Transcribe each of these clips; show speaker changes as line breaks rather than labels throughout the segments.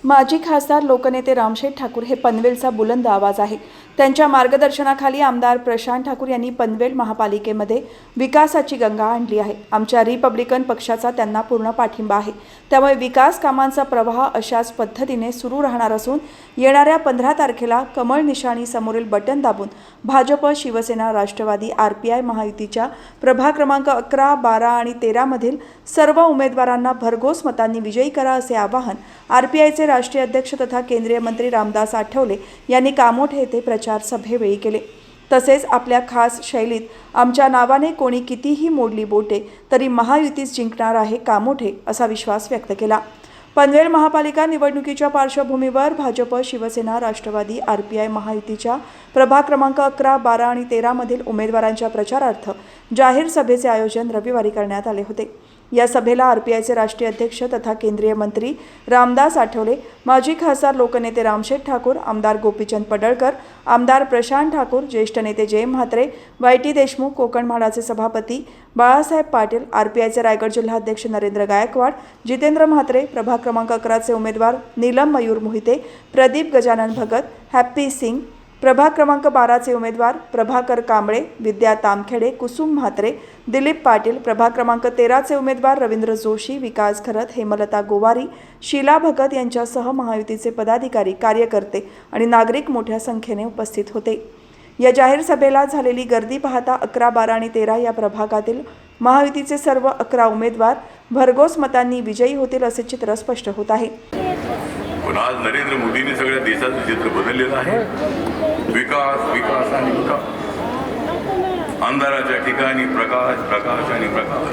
माजी खासदार लोकनेते रामशेठ ठाकूर हे पनवेलचा बुलंद आवाज आहे। त्यांच्या मार्गदर्शनाखाली आमदार प्रशांत ठाकूर यांनी पनवेल महापालिकेमध्ये विकासाची गंगा आणली आहे। आमच्या रिपब्लिकन पक्षाचा त्यांना पूर्ण पाठिंबा आहे। त्यामुळे विकास कामांचा प्रवाह अशाच पद्धतीने सुरू राहणार असून येणाऱ्या 15 तारखेला कमळ निशाणी समोरील बटन दाबून भाजप, शिवसेना, राष्ट्रवादी, RPI महायुतीच्या प्रभाग क्रमांक 11, 12 आणि 13 मधील सर्व उमेदवारांना भरघोस मतांनी विजयी करा असे आवाहन RPIचे राष्ट्रीय अध्यक्ष तथा केंद्रीय मंत्री रामदास आठवले यांनी कामोठे येथे प्रचार सभेवेळी केले। तसेच आपल्या खास शैलीत आमच्या नावाने कोणी कितीही मोडली बोटे तरी महायुतीच जिंकणार आहे कामोठे असा विश्वास व्यक्त केला। पनवेल महापालिका निवडणुकीच्या पार्श्वभूमीवर भाजप, शिवसेना, राष्ट्रवादी, RPI महायुतीच्या प्रभाग क्रमांक 11, 12 आणि 13 मधील उमेदवारांच्या प्रचारार्थ जाहीर सभेचे आयोजन रविवारी करण्यात आले होते। या सभेला RPIचे राष्ट्रीय अध्यक्ष तथा केंद्रीय मंत्री रामदास आठवले, माजी खासदार लोकनेते रामशेठ ठाकूर, आमदार गोपीचंद पडळकर, आमदार प्रशांत ठाकूर, ज्येष्ठ नेते जय म्हात्रे, YT देशमुख, कोकण म्हाडाचे सभापती बाळासाहेब पाटील, RPIचे रायगड जिल्हा अध्यक्ष नरेंद्र गायकवाड, जितेंद्र म्हात्रे, प्रभाग क्रमांक 11चे उमेदवार नीलम मयूर मोहिते, प्रदीप गजानन भगत, हॅप्पी सिंग, प्रभाग क्रमांक 12चे उमेदवार प्रभाकर कांबळे, विद्या तामखेडे, कुसुम म्हात्रे, दिलीप पाटील, प्रभाग क्रमांक 13चे उमेदवार रवींद्र जोशी, विकास खरत, हेमलता गोवारी, शीला भगत यांच्यासह महायुतीचे पदाधिकारी, कार्यकर्ते आणि नागरिक मोठ्या संख्येने उपस्थित होते। या जाहीर सभेला झालेली गर्दी पाहता 11, 12 आणि 13 या प्रभागातील महायुतीचे सर्व 11 उमेदवार भरघोस मतांनी विजयी होतील असे चित्र स्पष्ट होत आहे।
पण आज नरेंद्र मोदींनी सगळ्या देशाचं चित्र बदललेलं आहे। विकास, विकास आणि विकास, अंधाराच्या ठिकाणी प्रकाश, प्रकाश आणि प्रकाश,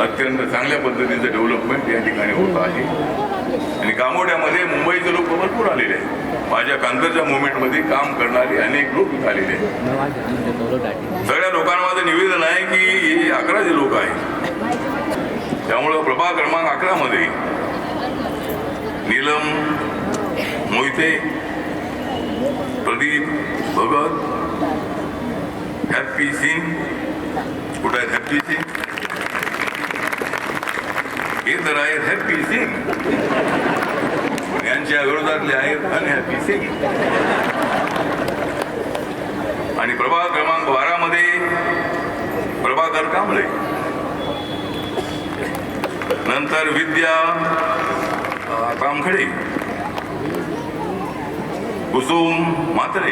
अत्यंत चांगल्या पद्धतीचं डेव्हलपमेंट या ठिकाणी होत आहे। आणि कामोड्यामध्ये मुंबईचे लोक भरपूर आलेले आहेत। माझ्या कांगरच्या मुवमेंटमध्ये काम करणारे अनेक लोक आलेले आहेत। सगळ्या लोकांना माझं निवेदन आहे की हे 11 जे लोक आहेत, त्यामुळं प्रभाग क्रमांक 11 मध्ये नीलम मोहिते, प्रदीप भगत, हॅप्पी सिंग, कुठे आहेत हॅप्पी सिंग? हे तर आहेत हॅप्पी सिंग, यांच्या विरोधातले आहेत अनहॅप्पी सिंग। आणि प्रभाग क्रमांक 12 मध्ये प्रभाकर कांबळे, नंतर विद्या तामखेडे, कुसुम म्हात्रे,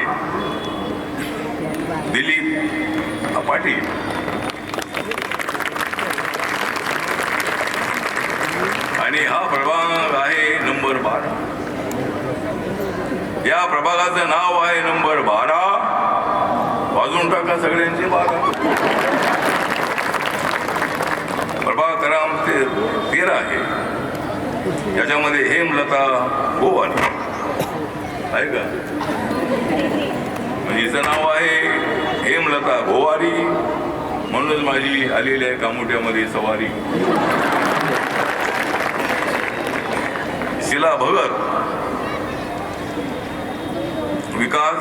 दिलीप पाटील, आणि हा प्रभाग आहे नंबर 12। या प्रभागाचं नाव आहे नंबर 12। वाजून टाका सगळ्यांचे 12। प्रभाग क्रमांक 13 आहे, याच्यामध्ये हेमलता गोवारी आहे का? म्हणजे हिचं नाव आहे हेमलता गोवारी, म्हणूनच माझी आलेली आहे कामोट्यामध्ये सवारी। शीला भगत, विकास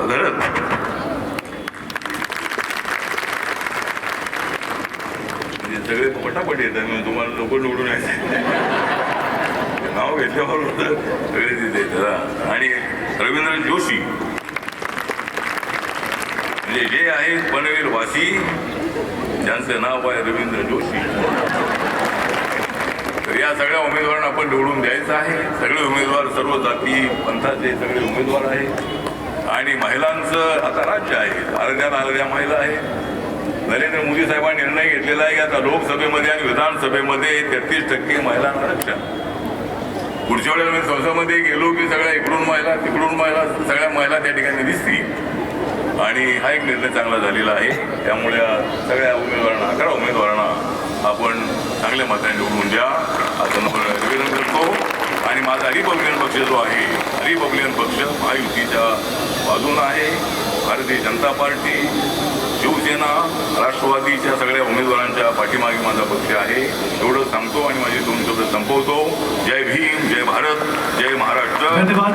घरत, म्हणजे सगळे पटापट येतात। मी तुम्हाला लोक निवडून यायचे नाव घेतल्यावर सगळे तिथे। आणि रवींद्र जोशी, म्हणजे जे आहेत पनवेल वासी, ज्यांचं नाव आहे रवींद्र जोशी। तर या सगळ्या उमेदवारांना आपण निवडून द्यायचं आहे। सगळे उमेदवार सर्व जाती पंथाचे सगळे उमेदवार आहेत। आणि महिलांचं आता राज्य आहे, अर्ध्या महिला आहेत। नरेंद्र मोदी साहेबांनी निर्णय घेतलेला आहे की आता लोकसभेमध्ये आणि विधानसभेमध्ये 33% महिलांना आरक्षण। पुढच्या वेळेला मी संसदेमध्ये गेलो की सगळ्या इकडून महिला तिकडून महिला, सगळ्या महिला त्या ठिकाणी दिसतील। आणि हा एक निर्णय चांगला झालेला आहे। त्यामुळे सगळ्या उमेदवारांना 11 उमेदवारांना आपण चांगल्या मताने निवडून द्या असं निवेदन करतो। आणि माझा रिपब्लिकन पक्ष जो आहे, रिपब्लिकन पक्ष महायुतीच्या बाजूने आहे। भारतीय जनता पार्टी, शिवसेना, राष्ट्रवादीच्या सगळ्या उमेदवारांच्या पाठीमागे माझा पक्ष आहे, एवढं सांगतो आणि माझे 2 शब्द संपवतो। जय भीम, जय भारत, जय महाराष्ट्र,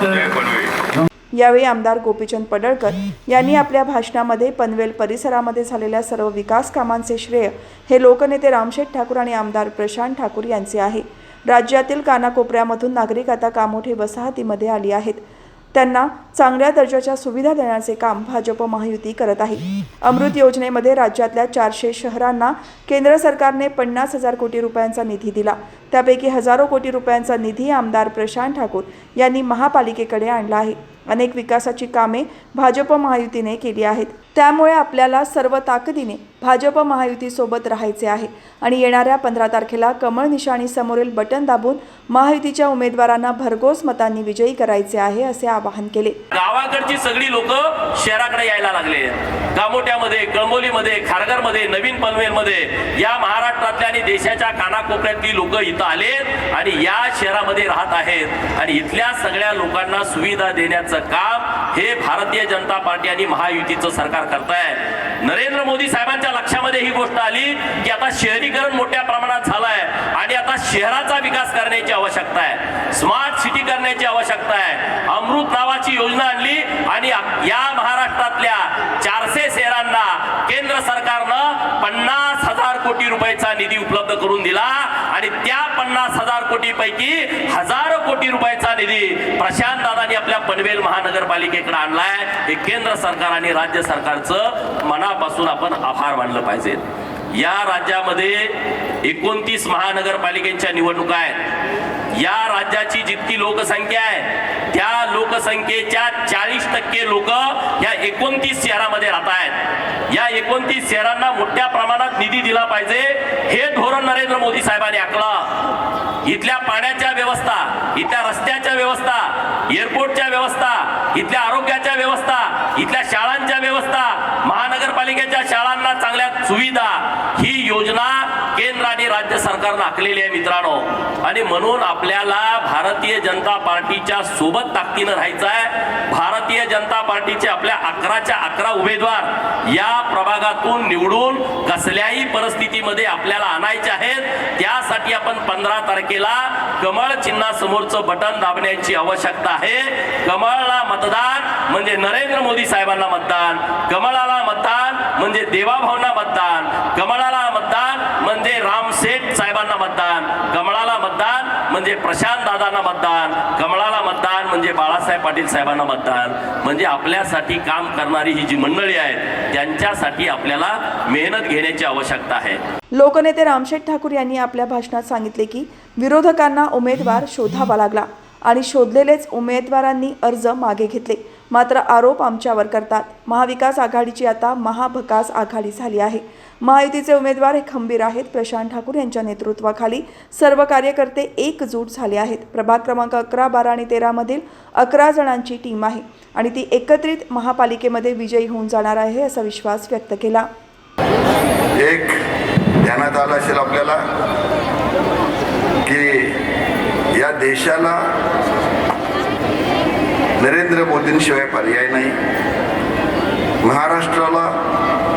जय पनवेल।
यावेळी आमदार गोपीचंद पडळकर यांनी आपल्या भाषणामध्ये पनवेल परिसरामध्ये झालेल्या सर्व विकास कामांचे श्रेय हे लोकनेते रामशेठ ठाकूर आणि आमदार प्रशांत ठाकूर यांचे आहे। राज्यातील कानाकोपऱ्यामधून नागरिक आता कामोठे वसाहतीमध्ये आली आहेत. त्यांना चांगल्या दर्जाच्या सुविधा देण्याचे काम भाजप महायुती करत आहे. अमृत योजनेमध्ये राज्यातल्या 400 शहरांना केंद्र सरकारने 50,000 कोटी रुपयांचा निधी दिला. त्यापैकी हजारो कोटी रुपयांचा निधी आमदार प्रशांत ठाकूर यांनी महापालिकेकडे आणला आहे. अनेक विकासाची कामे भाजप महायुतीने केली आहेत. त्यामुळे आपल्याला सर्व ताकदीने भाजप महायुतीसोबत राहायचे आहे आणि येणाऱ्या 15 तारखेला कमळ निशाणी समोरील बटन दाबून महायुतीच्या उमेदवारांना भरघोस मतांनी विजयी करायचे आहे, असे आवाहन केले.
गावाकडची सगळी लोक शहराकडे यायला लागले. गामोट्यामध्ये, कळंबोलीमध्ये, खारघरमध्ये, नवीन पनवेलमध्ये या महाराष्ट्रातल्या आणि देशाच्या कानाकोपऱ्यातली लोक इथं आलेत आणि या शहरामध्ये राहत आहेत आणि इथल्या सगळ्या लोकांना सुविधा देण्याचं काम हे भारतीय जनता पार्टी आणि महायुतीचं सरकार करताय. नरेंद्र मोदी साहेबांच्या लक्षामध्ये ही गोष्ट आली की आता शहरीकरण मोठ्या प्रमाणात झालंय आणि आता शहराचा विकास करण्याची आवश्यकता आहे, स्मार्ट सिटी करण्याची आवश्यकता आहे. अमृत नावाची योजना आणली आणि या महाराष्ट्रातल्या 400 शहरांना केंद्र सरकारनं 50,000 कोटी रुपयाचा निधी उपलब्ध करून दिला आणि त्या 50,000 कोटी पैकी हजारो कोटी रुपयाचा निधी प्रशांत दादांनी आपल्या पनवेल महानगरपालिकेकडे आणलाय. हे केंद्र सरकार आणि राज्य सरकारचं मनापासून आपण आभार मानलं पाहिजे. या राज्यामध्ये 29 महानगरपालिकेच्या निवडणुका आहेत. या राज्याची जितकी लोकसंख्या आहे त्या लोकसंख्येच्या 40% लोक या 29 शहरामध्ये राहत आहेत. या 29 शहरांना मोठ्या प्रमाणात निधी दिला पाहिजे हे धोरण नरेंद्र मोदी साहेबांनी आखलं. इथल्या पाण्याच्या व्यवस्था, इथल्या रस्त्याच्या व्यवस्था, एअरपोर्टच्या व्यवस्था, इथल्या आरोग्याच्या व्यवस्था, इथल्या शाळांच्या व्यवस्था, महानगरपालिकेच्या शाळांना चांगल्या सुविधा, ही योजना केंद्र आणि राज्य सरकारनं आखलेली आहे मित्रांनो. आणि म्हणून आपल्याला भारतीय जनता पार्टीच्या सोबत ताकदीनं राहायचं आहे. भारतीय जनता पार्टीचे आपल्या 11च्या 11 उमेदवार या प्रभागातून निवडून कसल्याही परिस्थितीमध्ये आपल्याला आणायचे आहेत. त्यासाठी आपण 15 तारखेला कमळ चिन्हासमोरचं बटन दाबण्याची आवश्यकता आहे. कमळला मतदान म्हणजे नरेंद्र मोदी साहेबांना मतदान, कमळाला मतदान म्हणजे देवाभावना मतदान, कमळाला मतदान म्हणजे रामसेठ साहेबांना मतदान, कमळाला मतदान म्हणजे प्रशांत दादांना मतदान, कमळाला मतदान म्हणजे बाळासाहेब पाटील साहेबांना मतदान. म्हणजे आपल्यासाठी काम करणारी ही जी मंडळी आहेत त्यांच्यासाठी आपल्याला मेहनत घेण्याची आवश्यकता आहे.
लोकनेते रामशेठ ठाकूर यांनी आपल्या भाषणात सांगितले की विरोधकांना उमेदवार शोधावा लागला आणि शोधलेलेच उमेदवारांनी अर्ज मागे घेतले. मात्र आरोप आमच्यावर करतात. महाविकास आघाडीची आता महाभकास आघाडी झाली आहे. महायुतीचे उमेदवार हे खंबीर आहेत. प्रशांत ठाकूर यांच्या नेतृत्वाखाली सर्व कार्यकर्ते एकजूट झाले आहेत. प्रभाग क्रमांक 11, 12 आणि 13 मधील 11 जणांची टीम आहे आणि ती एकत्रित महापालिकेमध्ये विजयी होऊन जाणार आहे, असा विश्वास व्यक्त केला.
एक ध्यानात आलं असेल आपल्याला की या देशाला नरेंद्र मोदींशिवाय पर्याय नाही, महाराष्ट्राला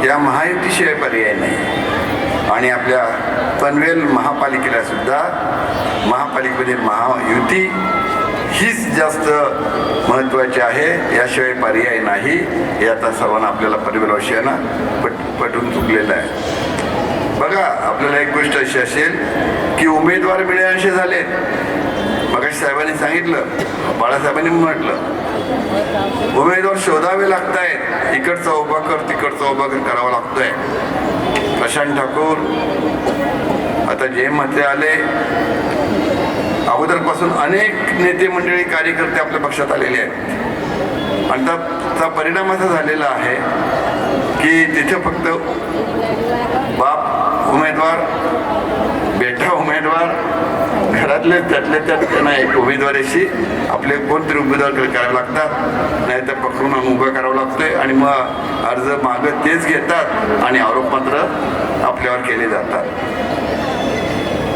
या महायुतीशिवाय पर्याय नाही आणि आपल्या पनवेल महापालिकेला सुद्धा महापालिकेमध्ये महायुती हीच जास्त महत्त्वाची आहे, याशिवाय पर्याय नाही. हे आता सर्वांना आपल्याला पनवेलवासियांना पटून चुकलेलं आहे. बघा, आपल्याला एक गोष्ट अशी असेल की उमेदवार मिळेनासे झाले. मगाशी साहेबांनी सांगितलं, बाळासाहेबांनी म्हटलं उमेदवार शोधावे लागत आहेत. इकडचा उभा कर, तिकडचा उभा कर करावा लागतोय. प्रशांत ठाकूर आता जेमध्ये आले, अगोदरपासून अनेक नेते मंडळी कार्यकर्ते आपल्या पक्षात आलेले आहेत आणि त्याचा परिणाम असा झालेला आहे की तिथे फक्त बाप उमेदवार, बेटा उमेदवार, घरातले त्यातल्या त्यात त्यांना एक उमेदवारीशी आपले कोणतरी उमेदवार करावे लागतात, नाही तर पकडून उभं करावं लागतंय आणि मग अर्ज मागं तेच घेतात आणि आरोपपत्र आपल्यावर केले जातात.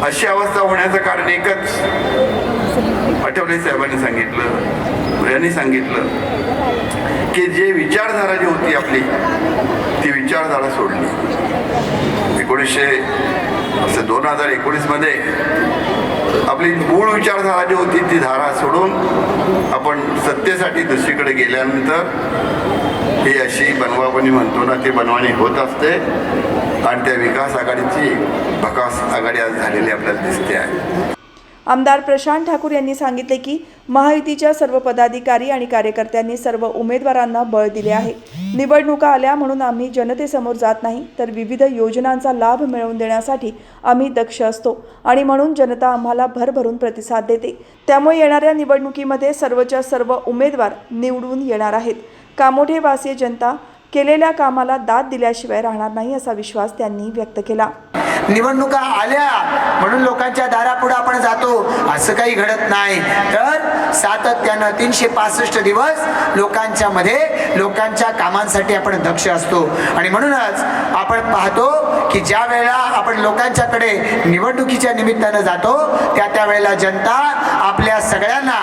अशी अवस्था होण्याचं कारण एकच, आठवले साहेबांनी सांगितलं, यांनी सांगितलं की जे विचारधारा जी होती आपली ती विचारधारा सोडली. 2019 मध्ये आपली मूळ विचारधारा जी होती ती धारा सोडून आपण सत्तेसाठी दुसरीकडे गेल्यानंतर ही अशी बनवाबनी म्हणतो ना, ती बनवाणी होत असते आणि त्या विकास आघाडीची भकास आघाडी आज झालेली आपल्याला दिसते आहे.
आमदार प्रशांत ठाकूर यांनी सांगितले की महायुतीच्या सर्व पदाधिकारी आणि कार्यकर्त्यांनी सर्व उमेदवारांना बळ दिले आहे. निवडणुका आल्या म्हणून आम्ही जनतेसमोर जात नाही, तर विविध योजनांचा लाभ मिळवून देण्यासाठी आम्ही दक्ष असतो आणि म्हणून जनता आम्हाला भरभरून प्रतिसाद देते. त्यामुळे येणाऱ्या निवडणुकीमध्ये सर्वच्या सर्व उमेदवार निवडून येणार आहेत. कामोठेवासीय जनता केलेल्या कामाला दाद दिल्याशिवाय राहणार नाही असा विश्वास त्यांनी व्यक्त केला.
निवडणुका आल्या म्हणून लोकांच्या दारापुढे आपण जातो असं काही घडत नाही, तर सातत्यानं 365 दिवस लोकांच्या मध्ये लोकांच्या कामांसाठी आपण दक्ष असतो. आणि म्हणूनच आपण पाहतो की ज्या वेळेला आपण लोकांच्याकडे निवडणुकीच्या निमित्तानं जातो त्या वेळेला जनता आपल्या सगळ्यांना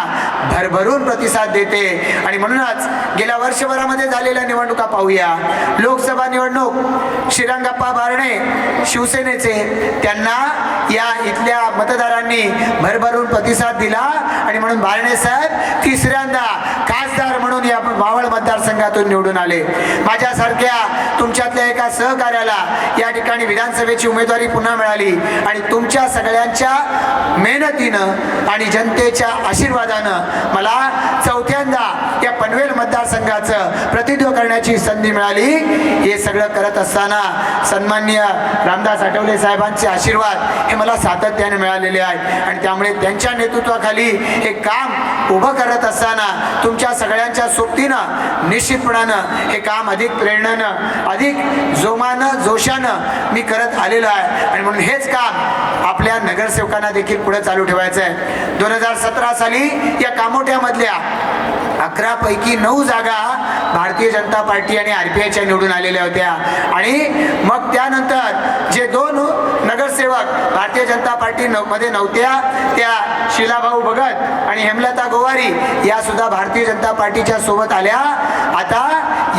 भरभरून प्रतिसाद देते. आणि म्हणूनच गेल्या वर्षभरामध्ये झालेल्या निवडणुका पाहूया. लोकसभा निवडणूक श्रीरंगप्पा बारणे शिवसेनेचे, त्यांना या इथल्या मतदारांनी भरभरून प्रतिसाद दिला आणि म्हणून बारणे साहेब तिसऱ्यांदा खासदार म्हणून या मावळ मतदारसंघातून निवडून आले. माझ्यासारख्या तुमच्यातल्या एका सहकार्याला या ठिकाणी विधानसभेची उमेदवारी पुन्हा मिळाली आणि तुमच्या सगळ्यांच्या मेहनतीनं आणि जनतेच्या आशीर्वादानं मला चौथ्यांदा या पनवेल मतदारसंघाचं प्रतिनिधित्व करण्याची संधी मिळाली. हे सगळं करत असताना सन्माननीय रामदास आठवले साहेबांचे आशीर्वाद हे मला सातत्याने मिळालेले आहेत आणि त्यामुळे त्यांच्या नेतृत्वाखाली हे काम उभं करत असताना तुमच्या सगळ्यांच्या सोबतीनं निश्चितपणानं हे काम अधिक प्रेरणेनं, अधिक जोमानं, जोशानं मी करत आलेलो आहे. आणि म्हणून हेच काम आपल्या नगरसेवकांना देखील पुढे चालू ठेवायचं आहे. 2017 साली या कामोठ्यामधल्या 11 पैकी 9 जागा भारतीय जनता पार्टी आणि RPIच्या निवडून आलेल्या होत्या आणि मग त्यानंतर जे 2 नगरसेवक भारतीय जनता पार्टी मध्ये नव्हत्या त्या शिलाभाऊ भगत आणि हेमलता गोवारी या सुद्धा भारतीय जनता पार्टीच्या सोबत आल्या. आता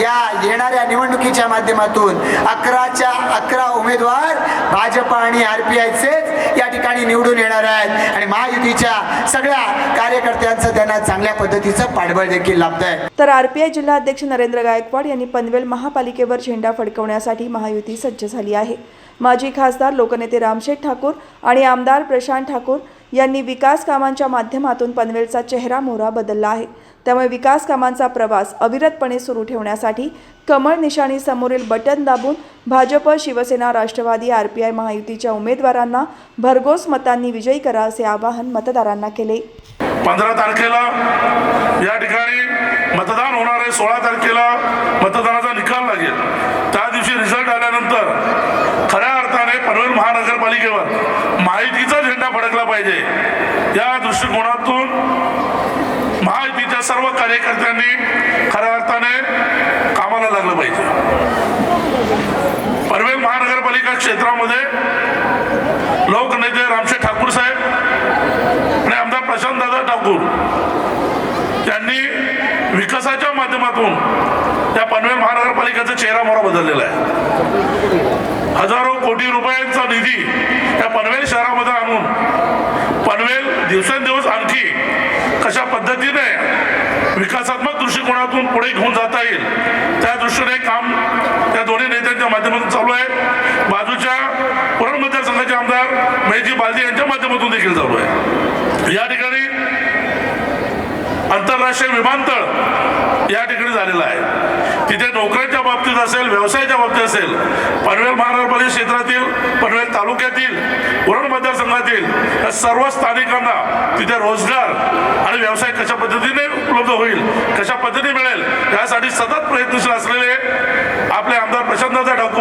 या येणाऱ्या निवडणुकीच्या माध्यमातून 11च्या 11 उमेदवार भाजप आणि RPIचेच या ठिकाणी निवडून येणार आहेत आणि महायुतीच्या सगळ्या कार्यकर्त्यांचं त्यांना चांगल्या पद्धतीचं पाठबळ देखील लाभत आहे.
तर RPI जिल्हा अध्यक्ष नरेंद्र गायकवाड यांनी पनवेल महापालिकेवर झेंडा फडकवण्यासाठी महायुती सज्ज झाली आहे. माजी खासदार लोकनेते रामशेठ ठाकूर आणि आमदार प्रशांत ठाकूर यांनी विकास कामांच्या माध्यमातून पनवेलचा चेहरा मोहरा बदलला आहे. त्यामुळे विकास कामांचा प्रवास अविरतपणे सुरू ठेवण्यासाठी कमळ निशाणी समोरील बटन दाबून भाजप, शिवसेना, राष्ट्रवादी, RPI महायुतीच्या उमेदवारांना भरघोस मतांनी विजयी करा असे आवाहन मतदारांना केले.
15 तारखेला या ठिकाणी मतदान होणार आहे. 16 तारखेला मतदानाचा निकाल लागेल. त्या दिवशी रिझल्ट आल्यानंतर खऱ्या अर्थाने पनवेल महानगरपालिकेवर महायुतीचा झेंडा फडकला पाहिजे. या दृष्टिकोनातून महायुतीच्या सर्व कार्यकर्त्यांनी खऱ्या अर्थाने कामाला लागलं पाहिजे. पनवेल महानगरपालिका क्षेत्रामध्ये लोकनेते रामशेठ ठाकूर साहेब आणि आमदार प्रशांतदादा ठाकूर यांनी विकासाच्या माध्यमातून त्या पनवेल महानगरपालिकेचा चेहरा मोहरा बदललेला आहे. हजारो कोटी रुपयांचा निधी त्या पनवेल शहरामध्ये आणून पनवेल दिवसेंदिवस आणखी कशा पद्धतीने विकासात्मक दृष्टिकोनातून पुढे घेऊन जाता येईल त्या दृष्टीने काम त्या दोन्ही नेत्यांच्या माध्यमातून चालू आहे. बाजूच्या पुरण मतदारसंघाचे आमदार महेशजी बालदी यांच्या माध्यमातून देखील चालू आहे. या ठिकाणी आंतरराष्ट्रीय विमानतळ या ठिकाणी झालेलं आहे. तिथे नोकऱ्यांच्या बाबतीत असेल, व्यवसायाच्या बाबतीत असेल, पनवेल महानगरपालिका क्षेत्रातील, पनवेल तालुक्यातील, उरण मतदारसंघातील या सर्व स्थानिकांना तिथे रोजगार आणि व्यवसाय कशा पद्धतीने उपलब्ध होईल, कशा पद्धतीने मिळेल यासाठी सतत प्रयत्नशील असलेले आपले आमदार प्रशांतदादा ठाकूर